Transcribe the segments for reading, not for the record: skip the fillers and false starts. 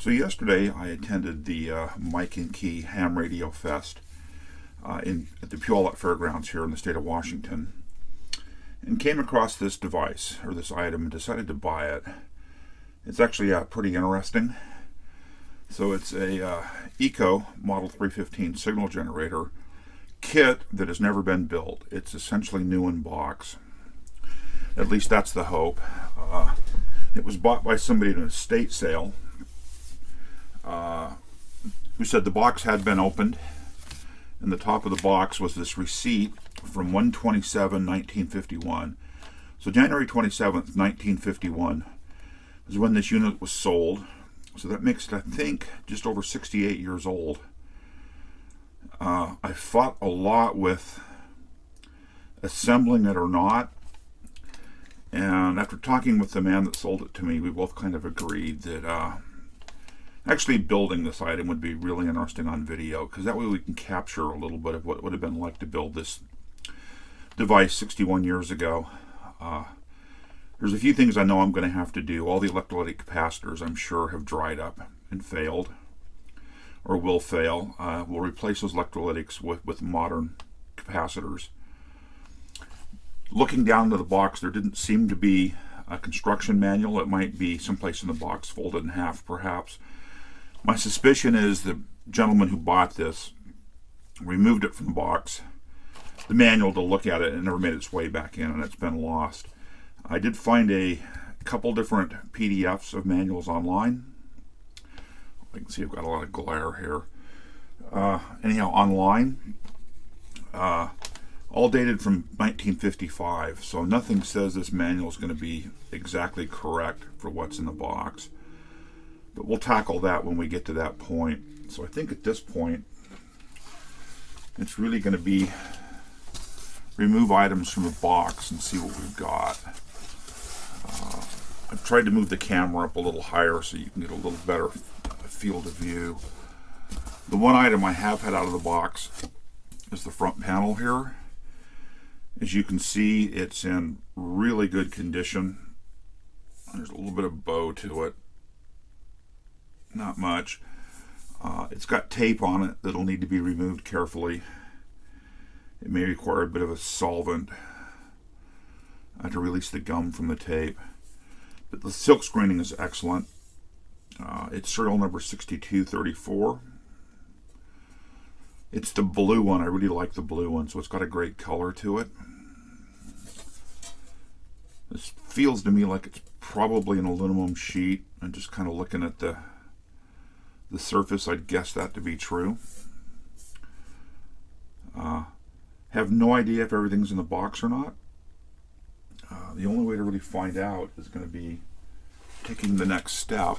So yesterday I attended the Mike and Key Ham Radio Fest at the Puyallup Fairgrounds here in the state of Washington, and came across this device, or this item, and decided to buy it. It's actually pretty interesting. So it's a EICO Model 315 signal generator kit that has never been built. It's essentially new in box. At least that's the hope. It was bought by somebody at an estate sale who said the box had been opened, and the top of the box was this receipt from 1/27/1951. So January 27th, 1951 is when this unit was sold. So that makes it, I think, just over 68 years old. I fought a lot with assembling it or not, and after talking with the man that sold it to me, we both kind of agreed that actually building this item would be really interesting on video, because that way we can capture a little bit of what it would have been like to build this device 61 years ago. There's a few things I know I'm going to have to do. All the electrolytic capacitors, I'm sure, have dried up and failed, or will fail. We'll replace those electrolytics with modern capacitors. Looking down into the box, there didn't seem to be a construction manual. It might be someplace in the box, folded in half perhaps. My suspicion is the gentleman who bought this removed it from the box, the manual, to look at it, and never made its way back in, and it's been lost. I did find a couple different PDFs of manuals online. I can see I've got a lot of glare here. Anyhow, online, all dated from 1955, so nothing says this manual is going to be exactly correct for what's in the box. But we'll tackle that when we get to that point. So I think at this point, it's really going to be remove items from the box and see what we've got. I've tried to move the camera up a little higher so you can get a little better field of view. The one item I have had out of the box is the front panel here. As you can see, it's in really good condition. There's a little bit of bow to it. Not much. It's got tape on it that'll need to be removed carefully. It may require a bit of a solvent to release the gum from the tape. But the silk screening is excellent. It's serial number 6234. It's the blue one. I really like the blue one, so it's got a great color to it. This feels to me like it's probably an aluminum sheet, and just kind of looking at the surface, I'd guess that to be true. Have no idea if everything's in the box or not. The only way to really find out is going to be taking the next step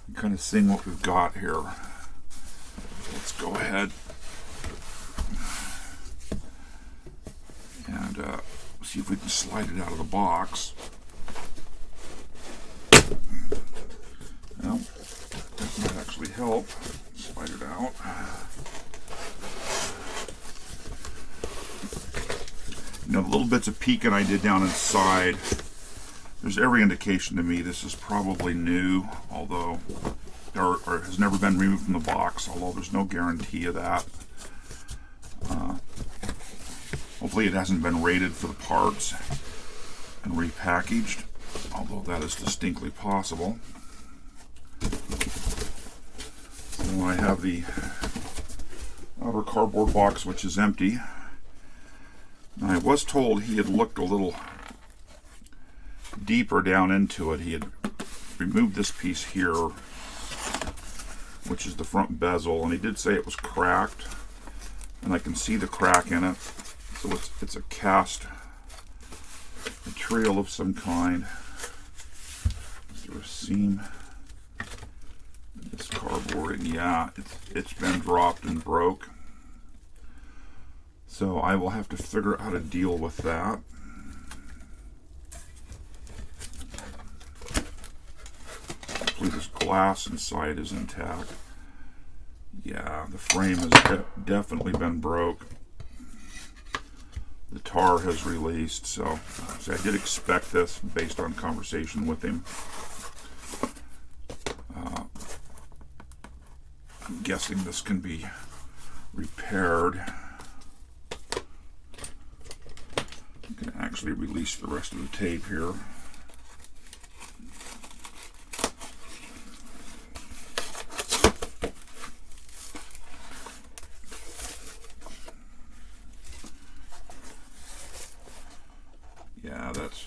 and kind of seeing what we've got here. Let's go ahead and see if we can slide it out of the box. Well, that might actually help. Slide it out. You know, the little bits of peeking I did down inside, there's every indication to me this is probably new, although, or has never been removed from the box, although there's no guarantee of that. Hopefully it hasn't been rated for the parts and repackaged, although that is distinctly possible. So I have the outer cardboard box, which is empty. Now, I was told he had looked a little deeper down into it. He had removed this piece here, which is the front bezel, and he did say it was cracked, and I can see the crack in it. So it's a cast material of some kind. Is there a seam in this cardboard? And yeah, it's been dropped and broke. So I will have to figure out how to deal with that. Hopefully this glass inside is intact. Yeah, the frame has definitely been broke. The tar has released, so I did expect this based on conversation with him. guessing this can be repaired. I can actually release the rest of the tape here. Yeah, that's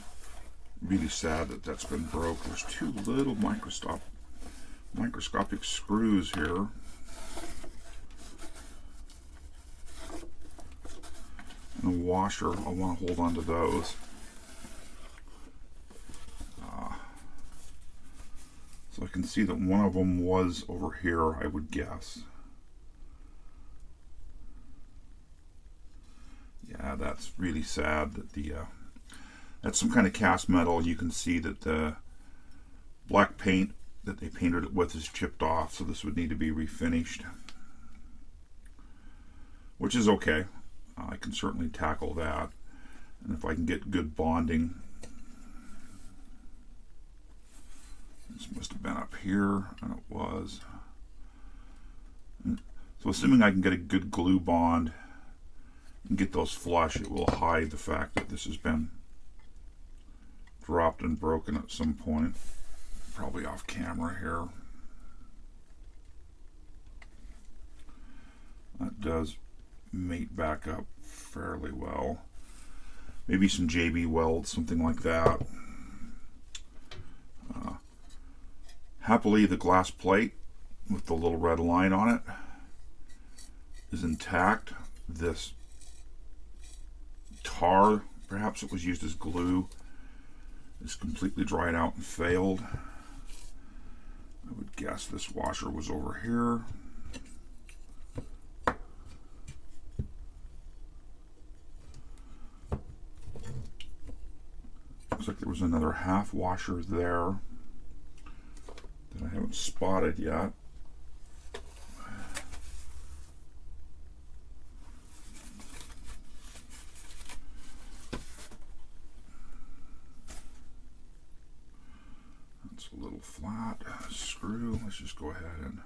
really sad that that's been broke. There's two little microscopic screws here. And a washer. I want to hold on to those. So I can see that one of them was over here, I would guess. Yeah, that's really sad that that's some kind of cast metal. You can see that the black paint that they painted it with is chipped off, so this would need to be refinished, which is okay. I can certainly tackle that, and if I can get good bonding. This must have been up here, and it was. So assuming I can get a good glue bond and get those flush, it will hide the fact that this has been dropped and broken at some point, probably off camera here. That does mate back up fairly well. Maybe some JB welds, something like that. Happily, the glass plate with the little red line on it is intact. This tar, perhaps it was used as glue, is completely dried out and failed. I would guess this washer was over here. Looks like there was another half washer there that I haven't spotted yet. That's a little flat screw. Let's just go ahead and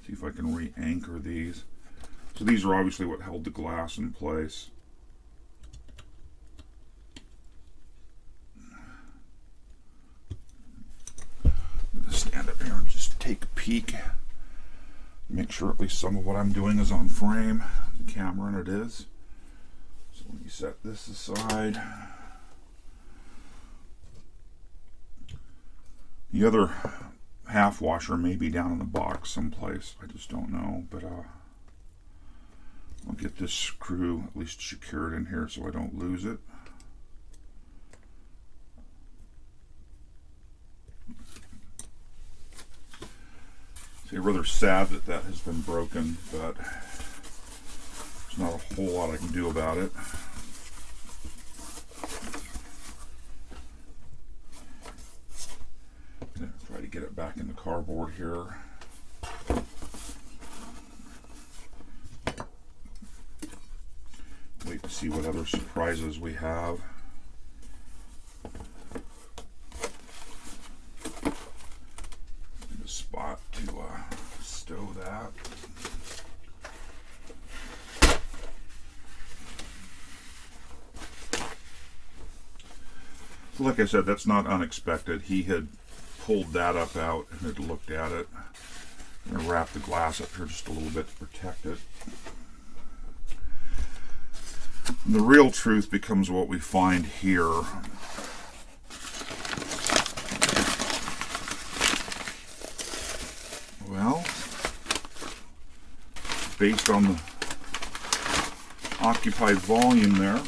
see if I can re-anchor these. So these are obviously what held the glass in place. Stand up here and just take a peek. Make sure at least some of what I'm doing is on frame. The camera, and it is. So let me set this aside. The other half washer may be down in the box someplace. I just don't know. But I'll get this screw at least secured in here so I don't lose it. It's rather sad that that has been broken, but there's not a whole lot I can do about it. I'm going to try to get it back in the cardboard here. Wait to see what other surprises we have. Spot to stow that. So like I said, that's not unexpected. He had pulled that up out and had looked at it. I'm going to wrap the glass up here just a little bit to protect it. And the real truth becomes what we find here. Well, based on the occupied volume there,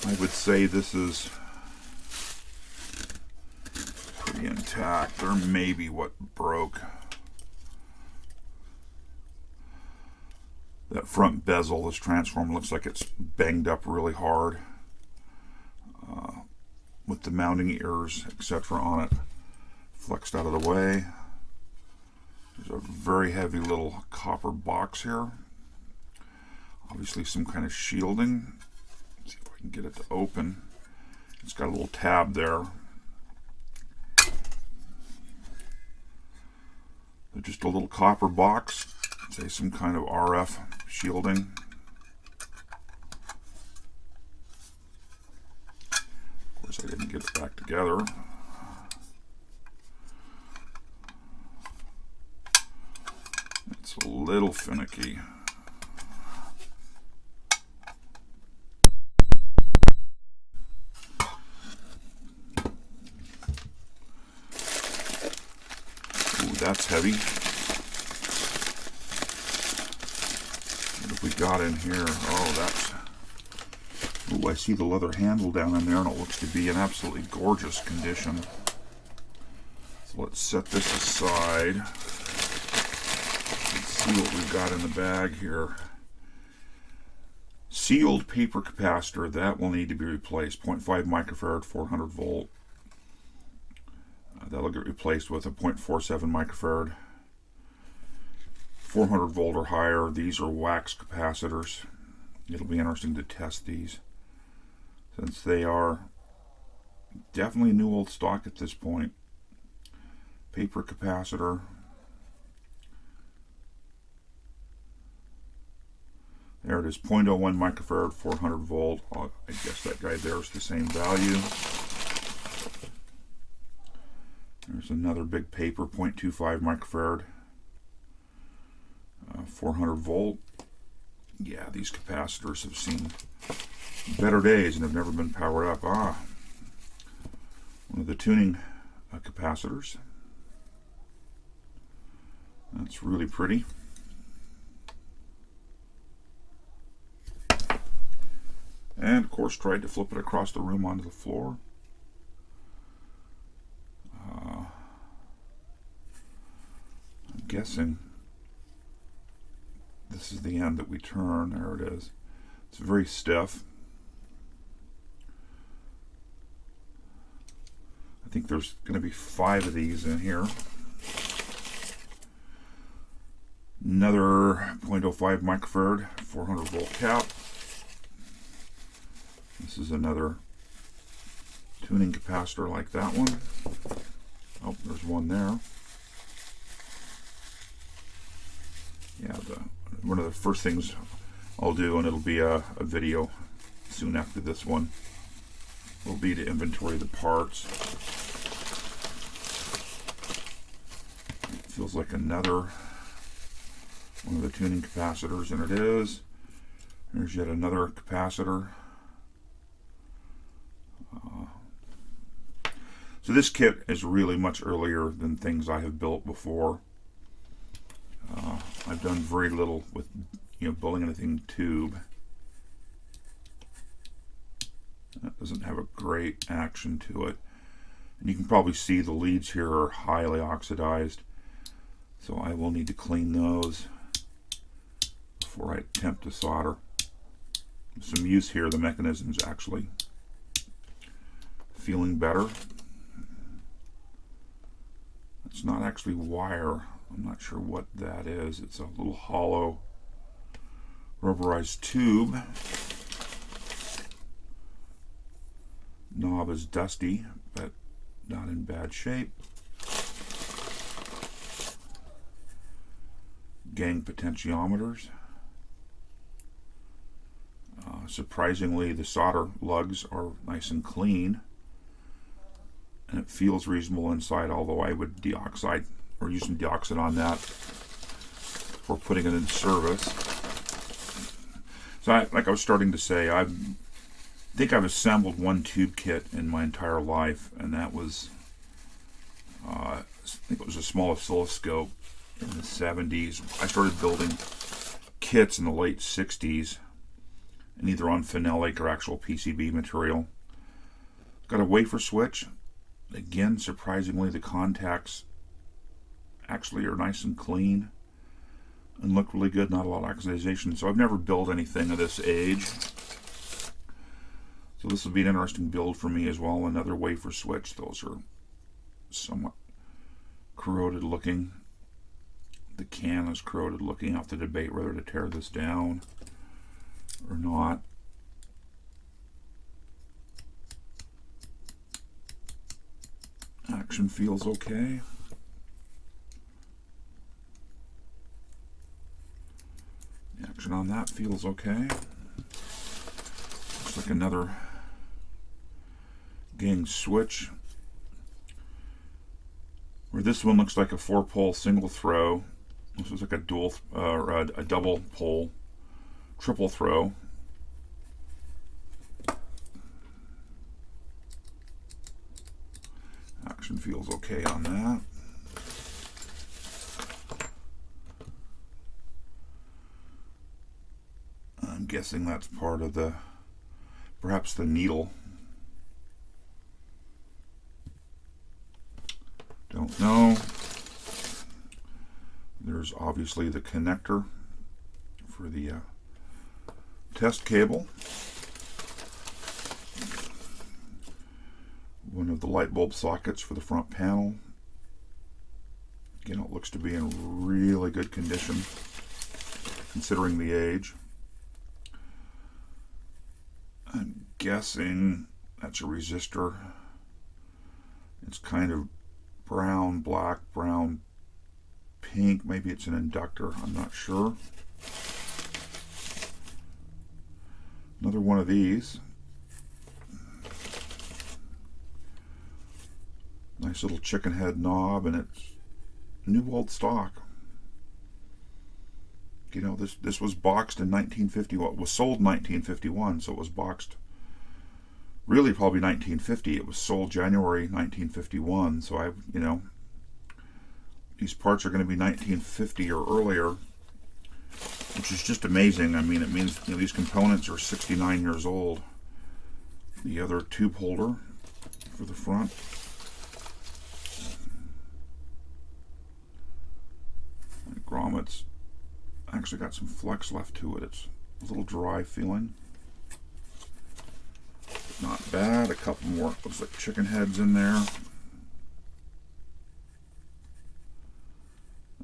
I would say this is pretty intact. There may be what broke. That front bezel, this transformer, looks like it's banged up really hard with the mounting ears, etc. on it. Flexed out of the way. There's a very heavy little copper box here. Obviously some kind of shielding. Let's see if I can get it to open. It's got a little tab there. The just a little copper box, say some kind of RF shielding. Of course, I didn't get it back together. It's a little finicky. Ooh, that's heavy. What have we got in here? Oh, that's... Ooh, I see the leather handle down in there, and it looks to be in absolutely gorgeous condition. So let's set this aside. Let's see what we've got in the bag here. Sealed paper capacitor, that will need to be replaced. 0.5 microfarad, 400 volt. That'll get replaced with a 0.47 microfarad. 400 volt or higher. These are wax capacitors. It'll be interesting to test these, since they are definitely new old stock at this point. Paper capacitor. There it is, 0.01 microfarad, 400 volt. I guess that guy there is the same value. There's another big paper, 0.25 microfarad, 400 volt. Yeah, these capacitors have seen better days and have never been powered up. One of the tuning capacitors. That's really pretty. And of course, tried to flip it across the room onto the floor. I'm guessing this is the end that we turn. There it is. It's very stiff. I think there's going to be 5 of these in here. Another 0.05 microfarad, 400 volt cap. This is another tuning capacitor like that one. Oh, there's one there. Yeah, one of the first things I'll do, and it'll be a video soon after this one, will be to inventory the parts. It feels like another one of the tuning capacitors, and it is. There's yet another capacitor. So this kit is really much earlier than things I have built before. I've done very little with building anything tube. That doesn't have a great action to it. And you can probably see the leads here are highly oxidized. So I will need to clean those before I attempt to solder. Some use here, the mechanism is actually feeling better. It's not actually wire. I'm not sure what that is. It's a little hollow rubberized tube. Knob is dusty, but not in bad shape. Gang potentiometers. Surprisingly, the solder lugs are nice and clean, and it feels reasonable inside, although I would deoxide or use some deoxide on that before putting it in service. So like I was starting to say, I think I've assembled one tube kit in my entire life, and that was I think it was a small oscilloscope in the 70s. I started building kits in the late 60s, and either on phenolic or actual PCB material. Got a wafer switch. Again, surprisingly, the contacts actually are nice and clean and look really good, not a lot of oxidization. So I've never built anything of this age. So this will be an interesting build for me as well. Another wafer switch. Those are somewhat corroded looking. The can is corroded looking. I'll have to debate whether to tear this down or not. Action feels okay. that feels okay. Looks like another gang switch, where this one looks like a 4-pole single throw. This is like a dual or a double pole triple throw. Action feels okay on that. I'm guessing that's part of the, perhaps the needle. Don't know. There's obviously the connector for the test cable. One of the light bulb sockets for the front panel. Again, it looks to be in really good condition considering the age. I'm guessing that's a resistor. It's kind of brown, black, brown, pink. Maybe it's an inductor. I'm not sure. Another one of these. Nice little chicken head knob, and it's new old stock. You know, this was boxed in 1951. It was sold in 1951, so it was boxed really probably 1950. It was sold January 1951, so these parts are going to be 1950 or earlier, which is just amazing. I mean, it means these components are 69 years old. The other tube holder for the front. The grommet's actually got some flex left to it. It's a little dry feeling. Not bad. A couple more, looks like chicken heads in there.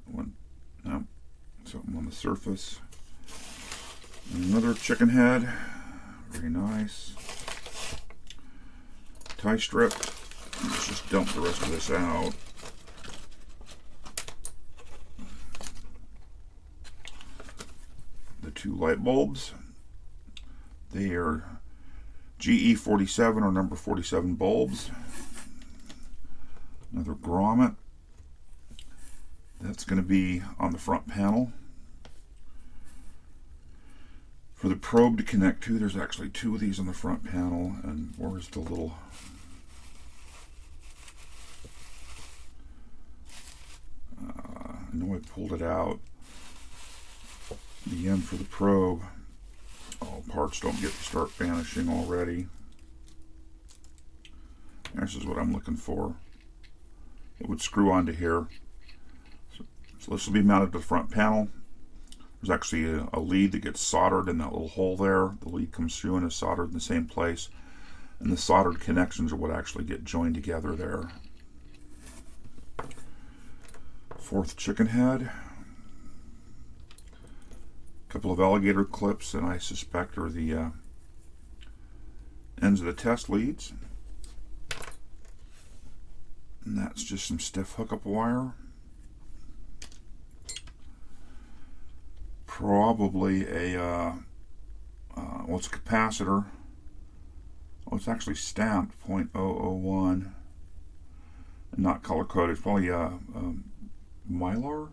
One, no, something on the surface. Another chicken head. Very nice. Tie strip. Let's just dump the rest of this out. The two light bulbs. They are GE47 or number 47 bulbs. Another grommet. That's going to be on the front panel. For the probe to connect to, there's actually two of these on the front panel. And where's the little... I know I pulled it out. The end for the probe. Oh, parts don't get to start vanishing already. This is what I'm looking for. It would screw onto here. So this will be mounted to the front panel. There's actually a lead that gets soldered in that little hole there. The lead comes through and is soldered in the same place. And the soldered connections are what actually get joined together there. Fourth chicken head. Couple of alligator clips, and I suspect are the ends of the test leads. And that's just some stiff hookup wire. Probably a well, it's a capacitor. Oh, it's actually stamped .001 and not color coded. It's probably a Mylar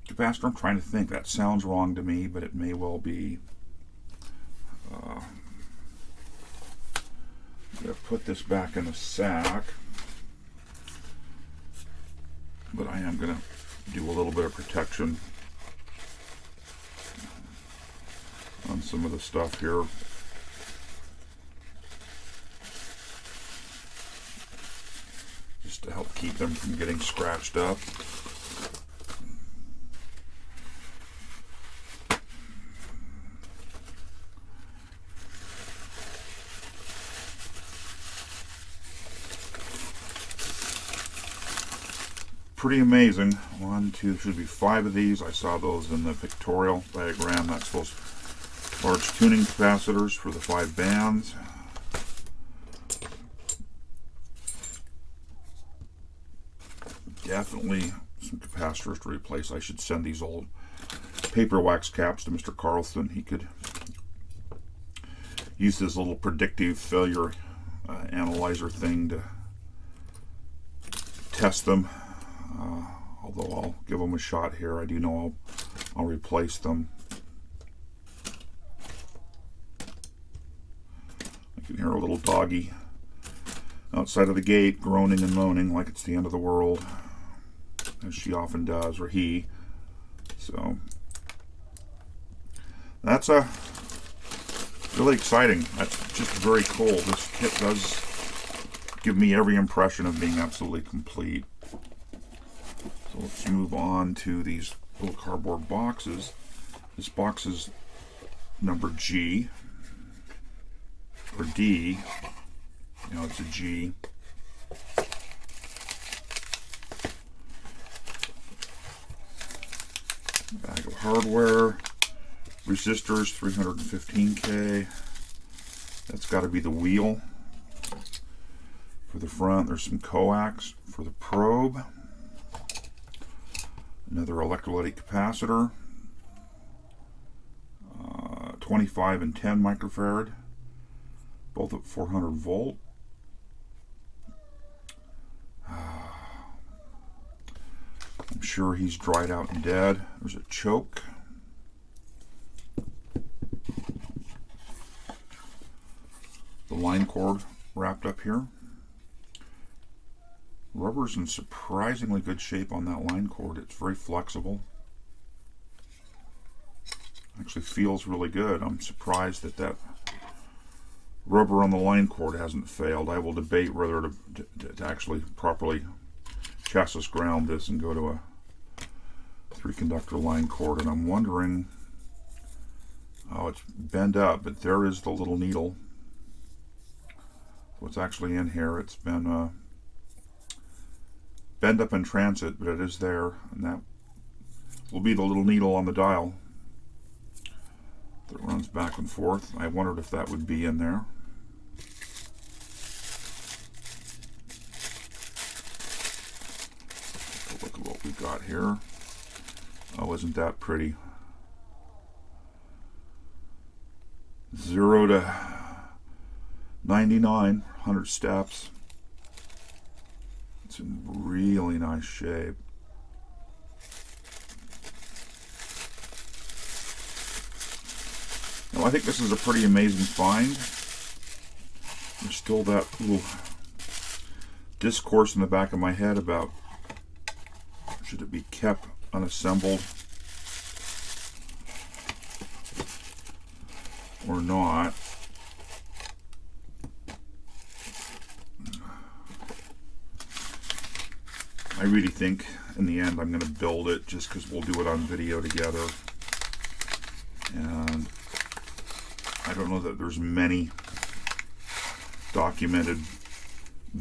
capacitor. I'm trying to think. That sounds wrong to me, but it may well be. I'm going to put this back in a sack, but I am going to do a little bit of protection on some of the stuff here. Just to help keep them from getting scratched up. Pretty amazing. 1, 2, should be 5 of these. I saw those in the pictorial diagram. That's supposed to large tuning capacitors for the 5 bands. Definitely some capacitors to replace. I should send these old paper wax caps to Mr. Carlson. He could use this little predictive failure analyzer thing to test them. Although I'll give them a shot here. I do know I'll replace them. I can hear a little doggy outside of the gate groaning and moaning like it's the end of the world, as she often does, or he. So that's really exciting. That's just very cool. This kit does give me every impression of being absolutely complete. So let's move on to these little cardboard boxes. This box is number G, or D. You know, it's a G. Bag of hardware. Resistors, 315K. That's got to be the wheel. For the front, there's some coax for the probe. Another electrolytic capacitor. 25 and 10 microfarad. Both at 400 volt. I'm sure he's dried out and dead. There's a choke. The line cord wrapped up here. Rubber's in surprisingly good shape on that line cord. It's very flexible. Actually feels really good. I'm surprised that that rubber on the line cord hasn't failed. I will debate whether to actually properly chassis ground this and go to a 3-conductor line cord, and I'm wondering, oh, it's bent up, but there is the little needle. What's actually in here? It's been bent up in transit, but it is there, and that will be the little needle on the dial that runs back and forth. I wondered if that would be in there. Look at what we've got here. Oh, isn't that pretty? 0 to 99, 100 steps. It's in really nice shape. Now, I think this is a pretty amazing find. There's still that little discourse in the back of my head about should it be kept unassembled or not. I really think in the end I'm going to build it just because we'll do it on video together, and I don't know that there's many documented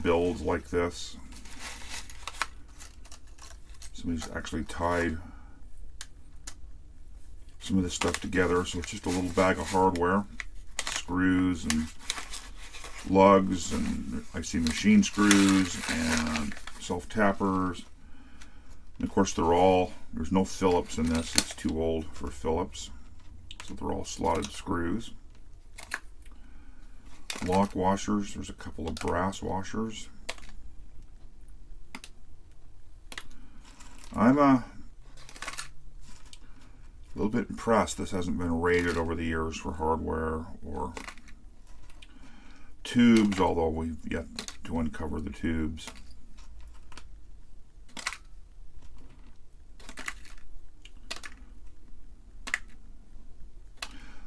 builds like this. Somebody's actually tied some of this stuff together, so it's just a little bag of hardware, screws and lugs, and I see machine screws and self-tappers, and of course there's no Phillips in this. It's too old for Phillips, so they're all slotted screws. Lock washers, there's a couple of brass washers. I'm a little bit impressed this hasn't been raided over the years for hardware or tubes, although we've yet to uncover the tubes.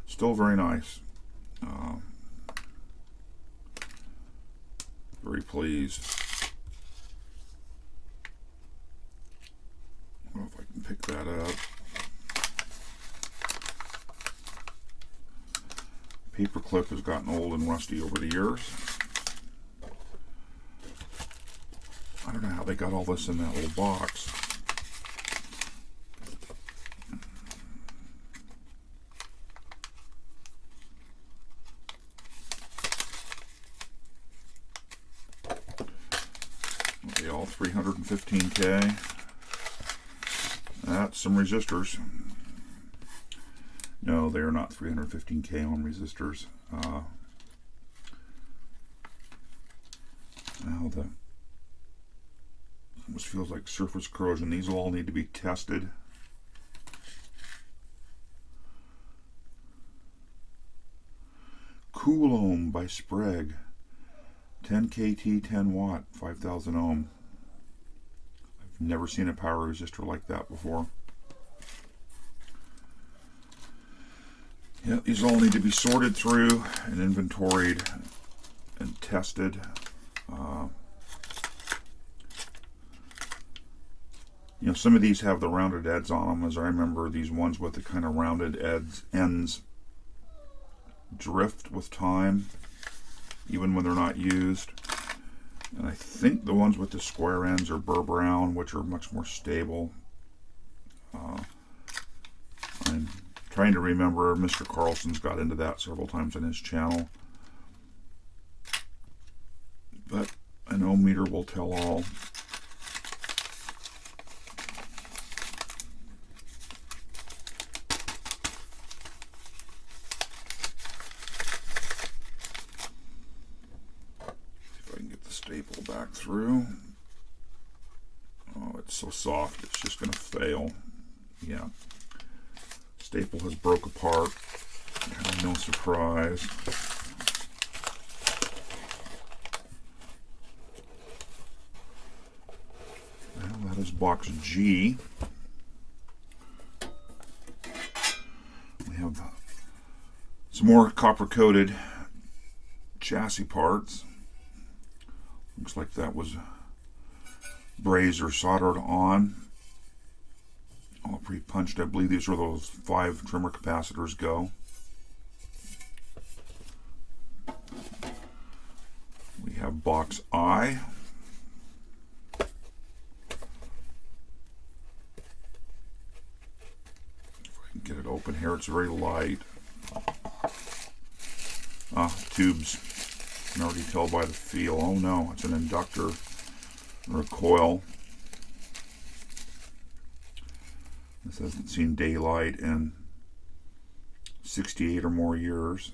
Still very nice. Very pleased. I don't know if I can pick that up. Paperclip has gotten old and rusty over the years. I don't know how they got all this in that little box. Okay, all 315K. That's some resistors. No, they are not 315K ohm resistors. Now the almost feels like surface corrosion. These will all need to be tested. Cool Ohm by Sprague, 10 KT, 10 watt, 5,000 ohm. I've never seen a power resistor like that before. Yeah, these all need to be sorted through and inventoried and tested. You know, some of these have the rounded ends on them, as I remember these ones with the kind of rounded ends drift with time, even when they're not used. And I think the ones with the square ends are burr brown, which are much more stable. I'm trying to remember, Mr. Carlson's got into that several times on his channel. But an ohm meter will tell all. Staple back through. Oh, it's so soft, it's just going to fail. Yeah. Staple has broke apart. Kind of no surprise. Well, that is box G. We have some more copper-coated chassis parts. Looks like that was brazed or soldered on. All pre-punched. I believe these are those 5 trimmer capacitors go. We have box I. If I can get it open here, it's very light. Tubes. You can already tell by the feel. Oh no, it's an inductor or a coil. This hasn't seen daylight in 68 or more years.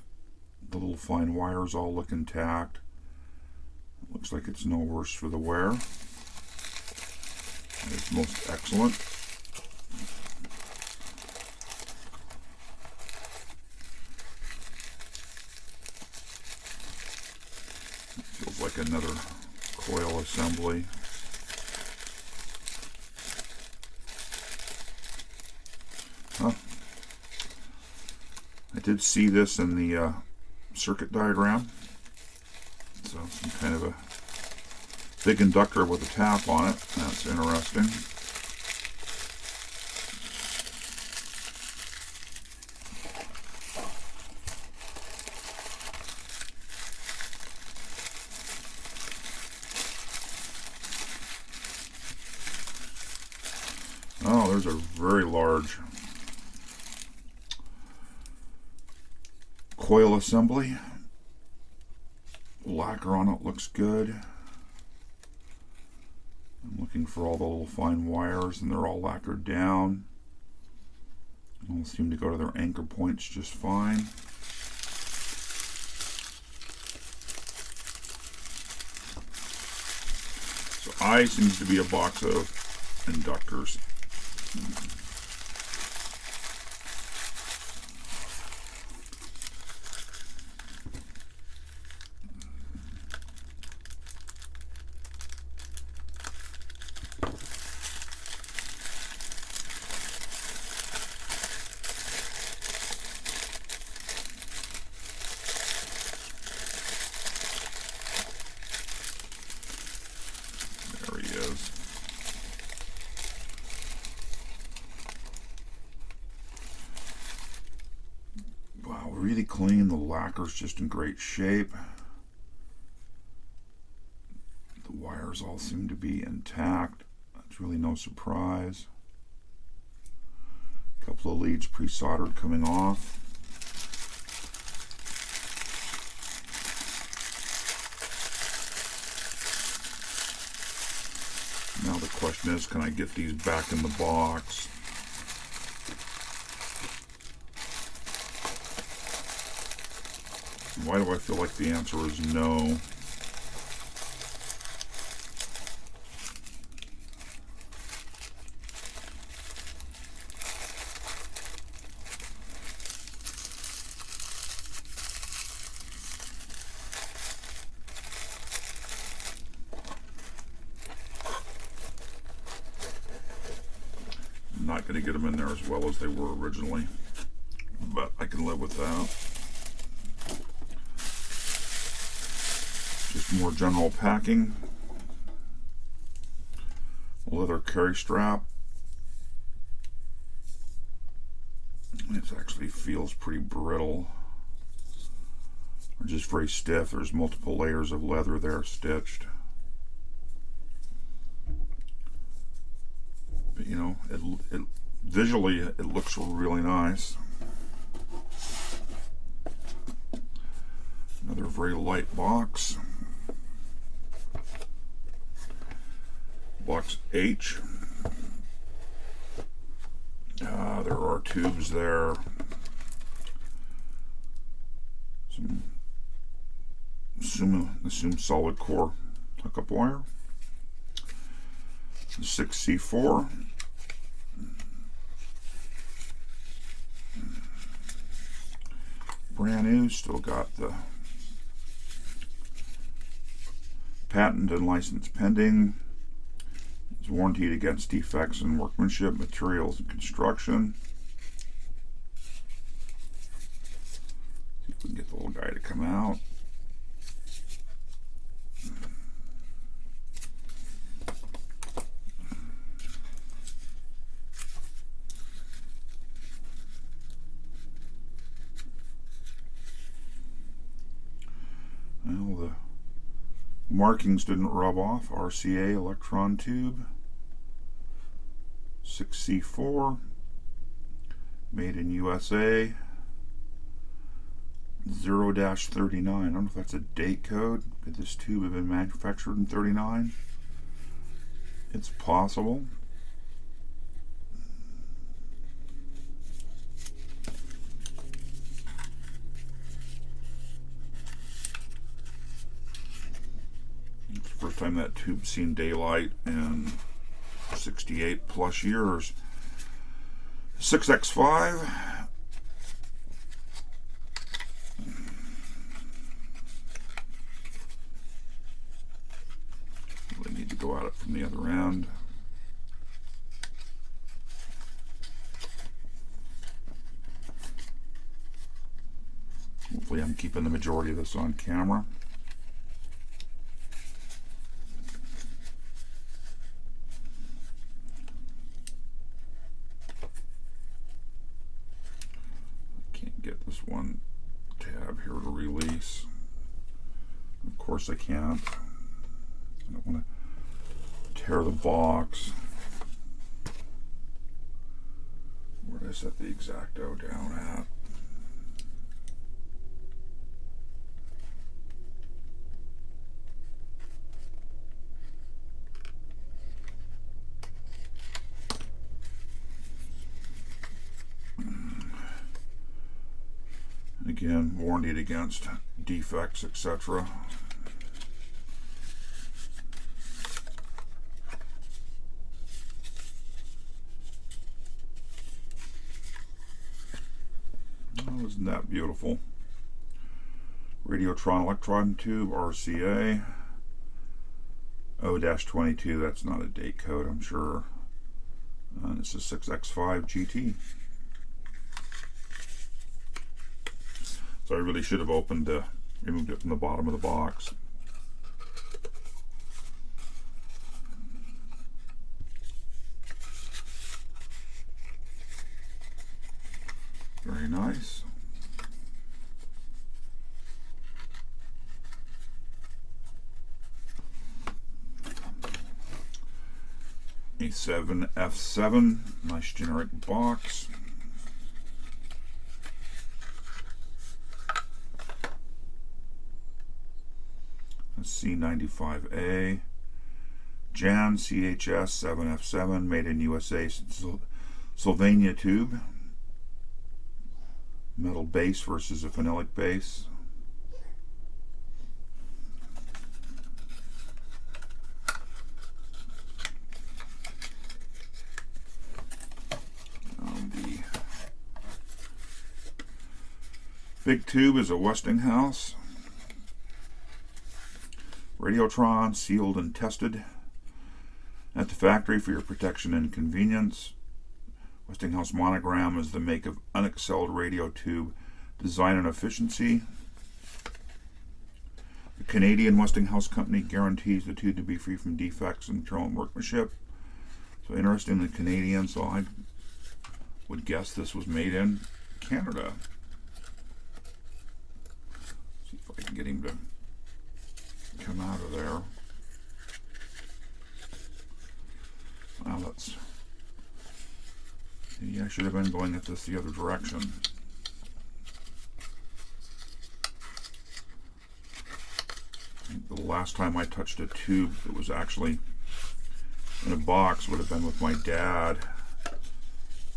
The little fine wires all look intact. Looks like it's no worse for the wear. It's most excellent. Feels like another coil assembly. Huh. I did see this in the circuit diagram. So some kind of a big inductor with a tap on it. That's interesting. Oh, there's a very large coil assembly. Lacquer on it looks good. I'm looking for all the little fine wires, and they're all lacquered down. All seem to go to their anchor points just fine. So I seems to be a box of inductors. There he is. Wow, really clean. The lacquer's just in great shape. The wires all seem to be intact. That's really no surprise. A couple of leads pre-soldered coming off. Now the question is, can I get these back in the box? Why do I feel like the answer is no? Not going to get them in there as well as they were originally, but I can live with that. Just more general packing. Leather carry strap. It actually feels pretty brittle, or just very stiff. There's multiple layers of leather there stitched. But you know, it visually it looks really nice. Another very light box. Box H. There are tubes there. Some assume solid core hookup wire. 6C4. Brand new, still got the patent and license pending. It's warranted against defects in workmanship, materials, and construction. See if we can get the little guy to come out. Well, the markings didn't rub off. RCA electron tube. 6C4. Made in USA. 0-39. I don't know if that's a date code. Could this tube have been manufactured in 39? It's possible. It's the first time that tube's seen daylight in 68 plus years. 6X5. Really need to go at it from the other end. Hopefully I'm keeping the majority of this on camera. Can't get this one tab here to release. Of course I can't. I don't want to tear the box. Where did I set the X-Acto down at? Again, warranted against defects, etc. Oh, isn't that beautiful? Radiotron electron tube, RCA. O-22, that's not a date code, I'm sure. And it's a 6X5 GT. So I really should have removed it from the bottom of the box. Very nice. A7F7, nice generic box. C95A, Jan CHS 7F7, made in USA, Sylvania tube, metal base versus a phenolic base. big tube is a Westinghouse Radiotron, sealed and tested at the factory for your protection and convenience. Westinghouse monogram is the make of Unassembled radio tube design and efficiency. The Canadian Westinghouse company guarantees the tube to be free from defects in internal workmanship. So interesting, the Canadian, so I would guess this was made in Canada. See if I can get him to come out of there. Well, that's, maybe I should have been going at this the other direction. I think the last time I touched a tube that was actually in a box would have been with my dad, I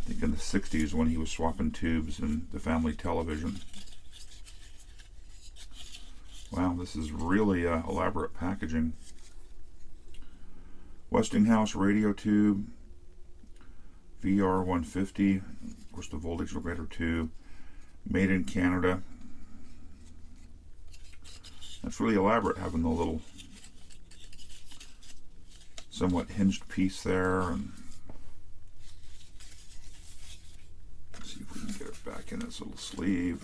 think in the 60s, when he was swapping tubes in the family television. Wow, this is really elaborate packaging. Westinghouse radio tube, VR150, of course the voltage regulator tube, made in Canada. That's really elaborate, having the little somewhat hinged piece there. And let's see if we can get it back in its little sleeve.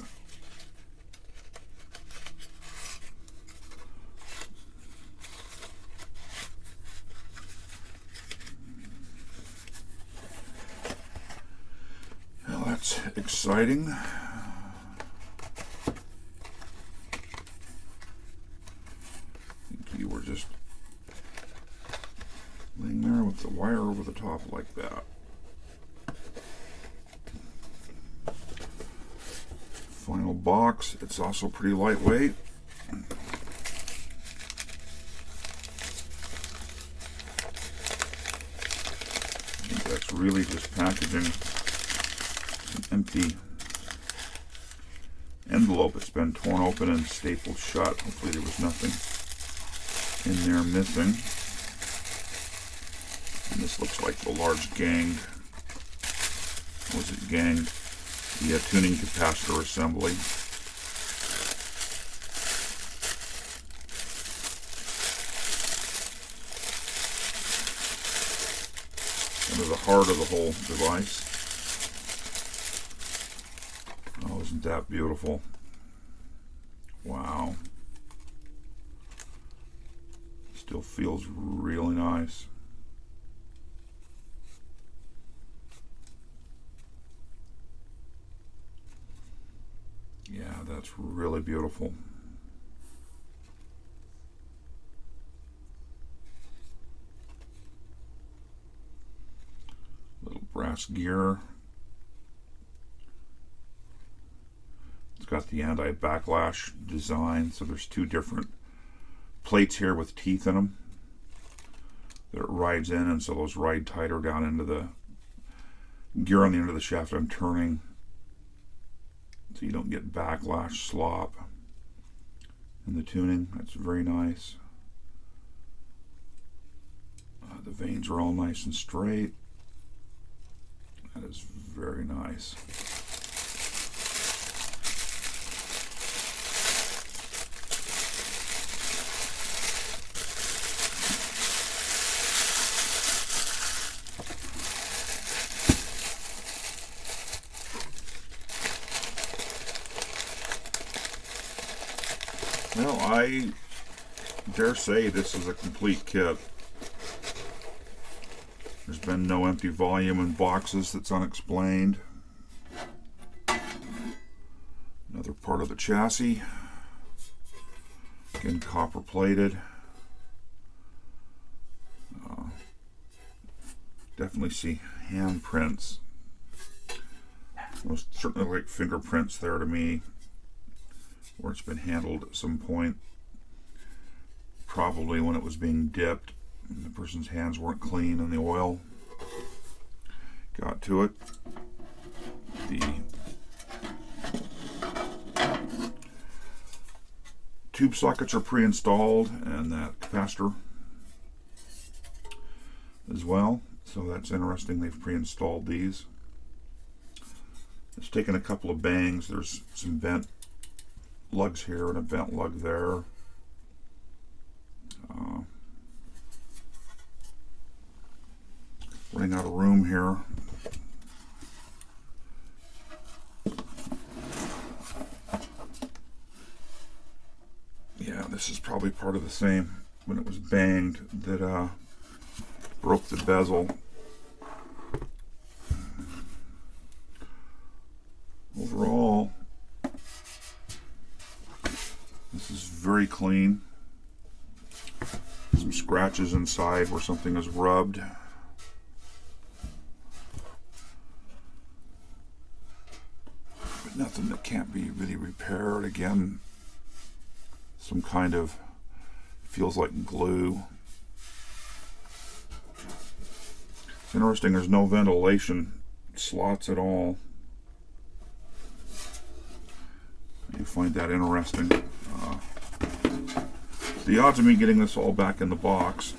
Well, that's exciting. You were just laying there with the wire over the top like that. Final box. It's also pretty lightweight. I think that's really just packaging an empty envelope. It's been torn open and stapled shut. Hopefully there was nothing in there missing. And this looks like the large ganged, was it ganged? The tuning capacitor assembly. Kind of the heart of the whole device. Oh, isn't that beautiful? Wow. Still feels really nice. Yeah, that's really beautiful. Little brass gear. It's got the anti-backlash design, so there's two different plates here with teeth in them that it rides in, and so those ride tighter down into the gear on the end of the shaft I'm turning, so you don't get backlash slop in the tuning. That's very nice. The veins are all nice and straight. That is very nice. Well, I dare say this is a complete kit. There's been no empty volume in boxes that's unexplained. Another part of the chassis. Again, copper plated. Definitely see handprints. Most certainly like fingerprints there to me, where it's been handled at some point, probably when it was being dipped and the person's hands weren't clean and the oil got to it. The tube sockets are pre-installed, and that capacitor as well, so that's interesting. They've pre-installed these. It's taken a couple of bangs. There's some bent lugs here and a vent lug there. Running out of room here. Yeah, this is probably part of the same when it was banged that broke the bezel. Overall, this is very clean. Some scratches inside where something is rubbed. But nothing that can't be really repaired. Again, some kind of, feels like glue. It's interesting, there's no ventilation slots at all. You find that interesting. The odds of me getting this all back in the box,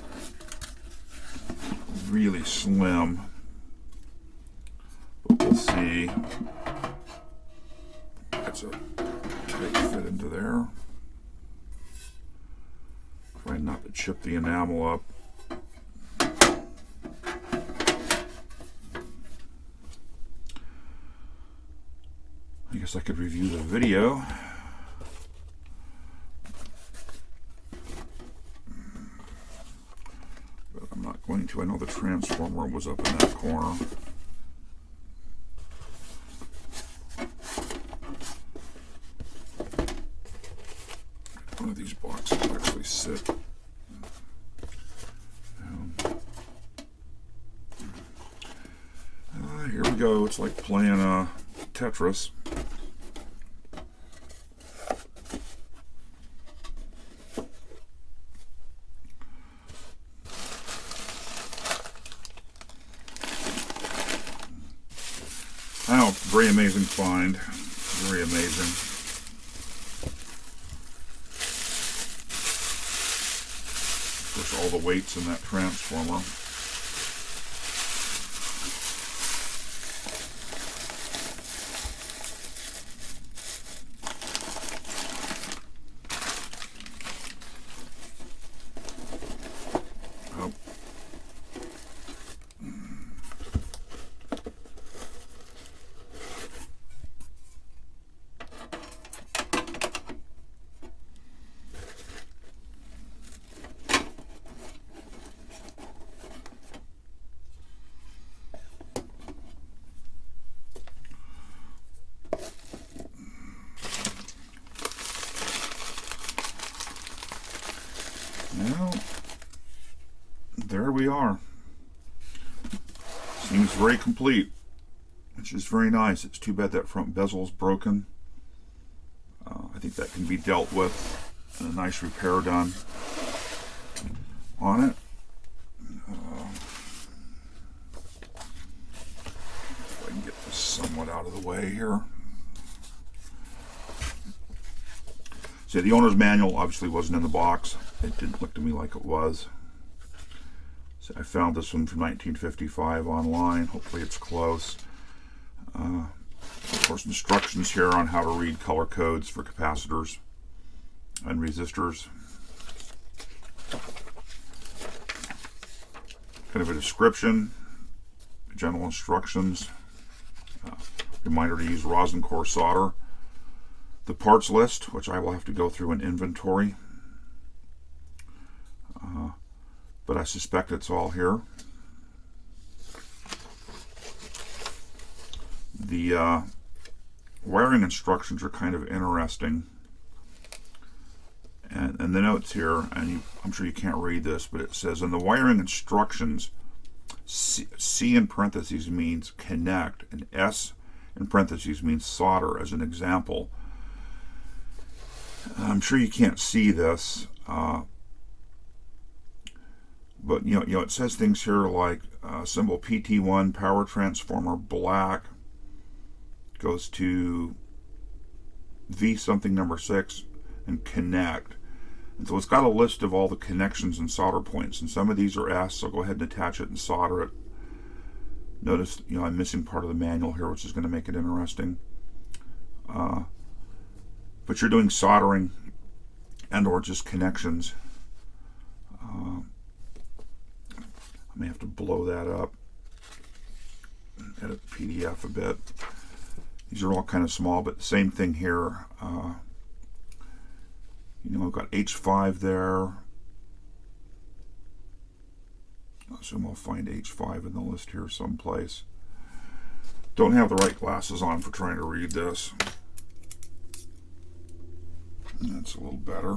really slim. But we'll see. That's a tight fit into there. Try not to chip the enamel up. I guess I could review the video. But I'm not going to. I know the transformer was up in that corner. One of these boxes actually sit. Here we go. It's like playing Tetris. Oh, very amazing find. Very amazing. Of course, all the weight's in that transformer. Well, there we are. Seems very complete, which is very nice. It's too bad that front bezel is broken. I think that can be dealt with and a nice repair done on it. If I can get this somewhat out of the way here. So the owner's manual obviously wasn't in the box. It didn't look to me like it was. So I found this one from 1955 online. Hopefully it's close. Of course, instructions here on how to read color codes for capacitors and resistors. Kind of a description, general instructions. Reminder to use rosin core solder. The parts list, which I will have to go through an inventory. But I suspect it's all here. The wiring instructions are kind of interesting. And the notes here, and I'm sure you can't read this, but it says in the wiring instructions, C in parentheses means connect, and S in parentheses means solder, as an example. I'm sure you can't see this, but you know it says things here like symbol PT1 power transformer black goes to V something number 6 and connect. And so it's got a list of all the connections and solder points, and some of these are S, so go ahead and attach it and solder it. Notice, I'm missing part of the manual here, which is going to make it interesting. But but you're doing soldering and or just connections. I may have to blow that up, edit PDF a bit. These are all kind of small, but the same thing here. You know, I've got H5 there. I assume I'll find H5 in the list here someplace. Don't have the right glasses on for trying to read this. That's a little better.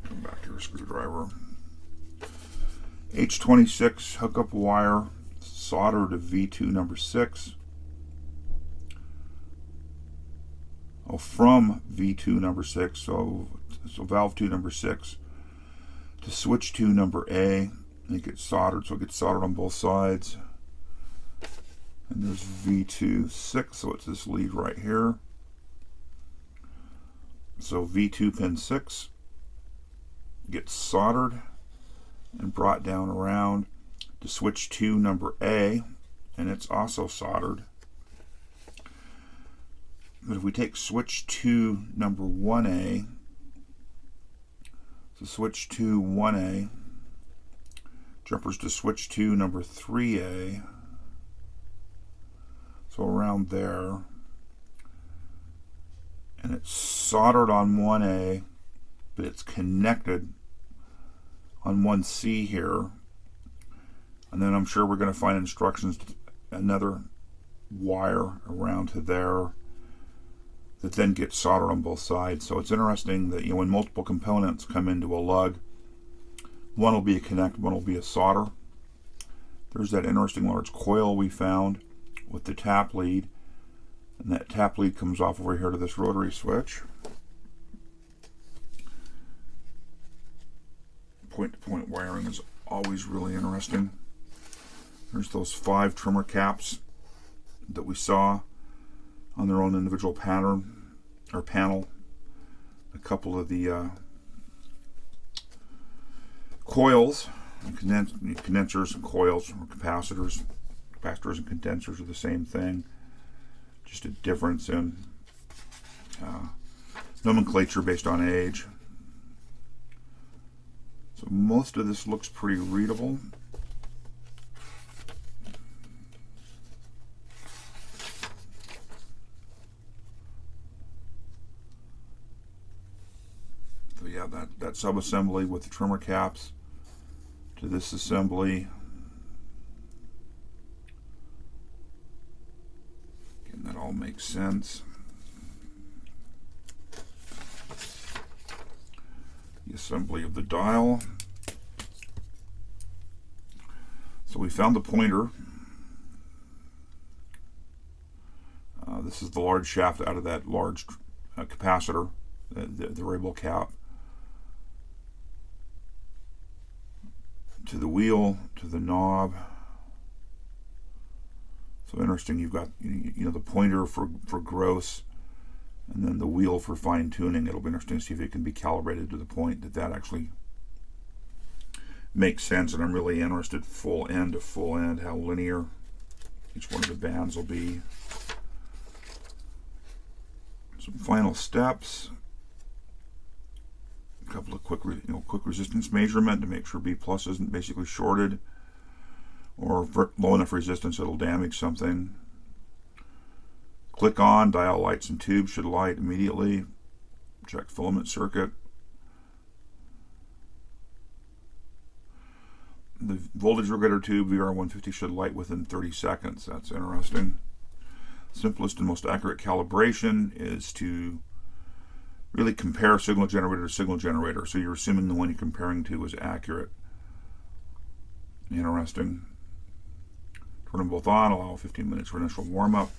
Come back to your screwdriver. H26 hookup wire soldered to V2 number 6. Oh, from V2 number 6, so valve 2 number 6 to switch 2 number A. And it gets soldered, so it gets soldered on both sides. And there's V2 6, so it's this lead right here. So V2 pin 6 gets soldered and brought down around to switch 2 number A, and it's also soldered. But if we take switch 2 number 1A, so switch 2 1A, jumpers to switch 2 number 3A, so around there, and it's soldered on 1A, but it's connected on 1C here, and then I'm sure we're going to find instructions to another wire around to there that then gets soldered on both sides. So it's interesting that, you know, when multiple components come into a lug, one will be a connect, one will be a solder. There's that interesting large coil we found with the tap lead, and that tap lead comes off over here to this rotary switch. Point-to-point wiring is always really interesting. There's those 5 trimmer caps that we saw on their own individual pattern or panel. A couple of the coils, and condensers and coils, or capacitors. Capacitors and condensers are the same thing, just a difference in nomenclature based on age. So most of this looks pretty readable. So yeah, that sub-assembly with the trimmer caps to this assembly. Again, that all makes sense. The assembly of the dial. So we found the pointer. This is the large shaft out of that large capacitor, the variable cap, to the wheel, to the knob. So interesting, you've got, you know, the pointer for gross, and then the wheel for fine tuning. It'll be interesting to see if it can be calibrated to the point that that actually makes sense. And I'm really interested, full end to full end, how linear each one of the bands will be. Some final steps. A couple of quick resistance measurement to make sure B plus isn't basically shorted, or low enough resistance it'll damage something. Click on, dial lights and tubes should light immediately. Check filament circuit. The voltage regulator tube, VR150, should light within 30 seconds. That's interesting. Simplest and most accurate calibration is to really compare signal generator to signal generator. So you're assuming the one you're comparing to is accurate. Interesting. Turn them both on, allow 15 minutes for initial warm-up.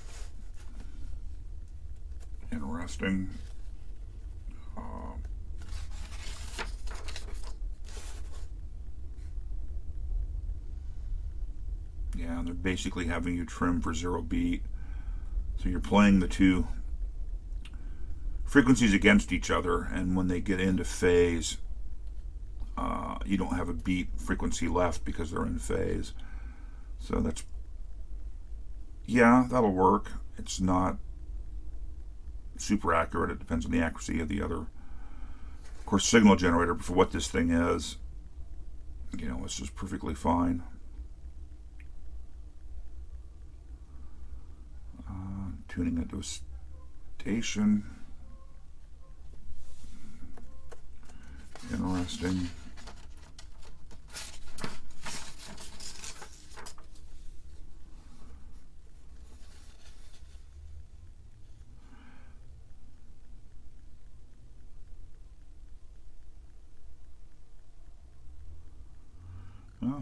Interesting. Yeah, and they're basically having you trim for 0 beat. So you're playing the two frequencies against each other, and when they get into phase, you don't have a beat frequency left because they're in phase. So that's, yeah, that'll work. It's not super accurate. It depends on the accuracy of the other, of course, signal generator. But for what this thing is, you know, this is perfectly fine. Tuning it to a station. Interesting.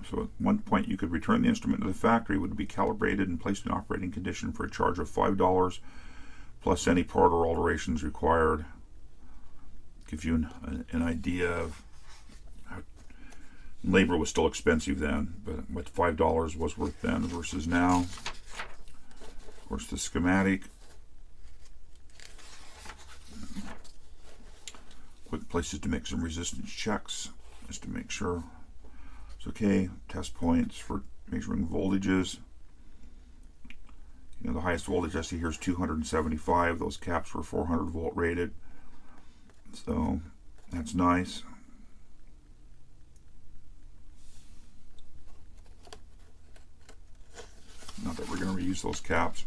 So at one point you could return the instrument to the factory, would be calibrated and placed in operating condition for a charge of $5 plus any part or alterations required. Gives you an idea of how labor was still expensive then, but what $5 was worth then versus now. Of course, the schematic. Quick places to make some resistance checks just to make sure it's okay. Test points for measuring voltages. You know, the highest voltage I see here is 275. Those caps were 400 volt rated, so that's nice. Not that we're going to reuse those caps.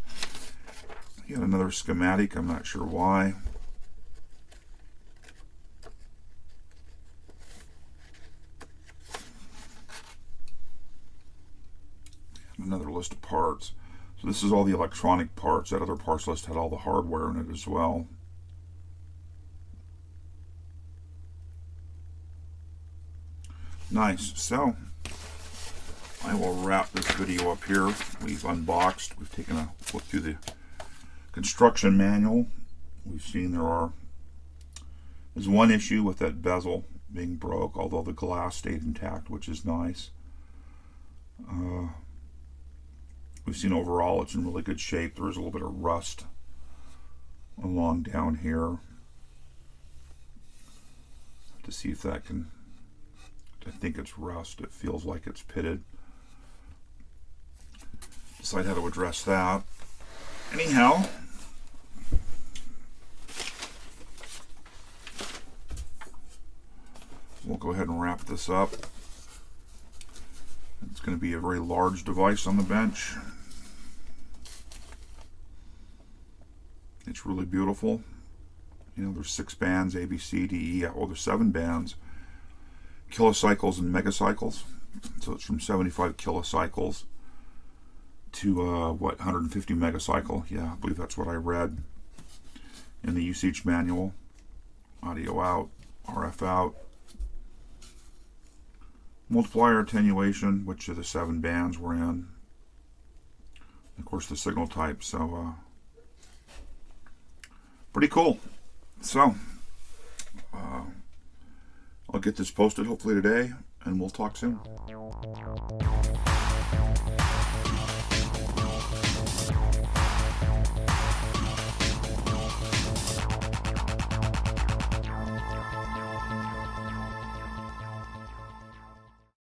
Yet another schematic. I'm not sure why. Another list of parts. So this is all the electronic parts. That other parts list had all the hardware in it as well. Nice. So I will wrap this video up here. We've unboxed. We've taken a look through the construction manual. We've seen there's one issue with that bezel being broke, although the glass stayed intact, which is nice. We've seen overall it's in really good shape. There is a little bit of rust along down here. To see if that can, I think it's rust. It feels like it's pitted. Decide how to address that. Anyhow, we'll go ahead and wrap this up. It's going to be a very large device on the bench. It's really beautiful. You know, there's 6 bands, A, B, C, D, E. Well, there's 7 bands. Kilocycles and megacycles. So it's from 75 kilocycles to, 150 megacycle. Yeah, I believe that's what I read in the usage manual. Audio out, RF out. Multiplier attenuation, which are the 7 bands we're in. Of course, the signal type. So, pretty cool. So, I'll get this posted hopefully today, and we'll talk soon.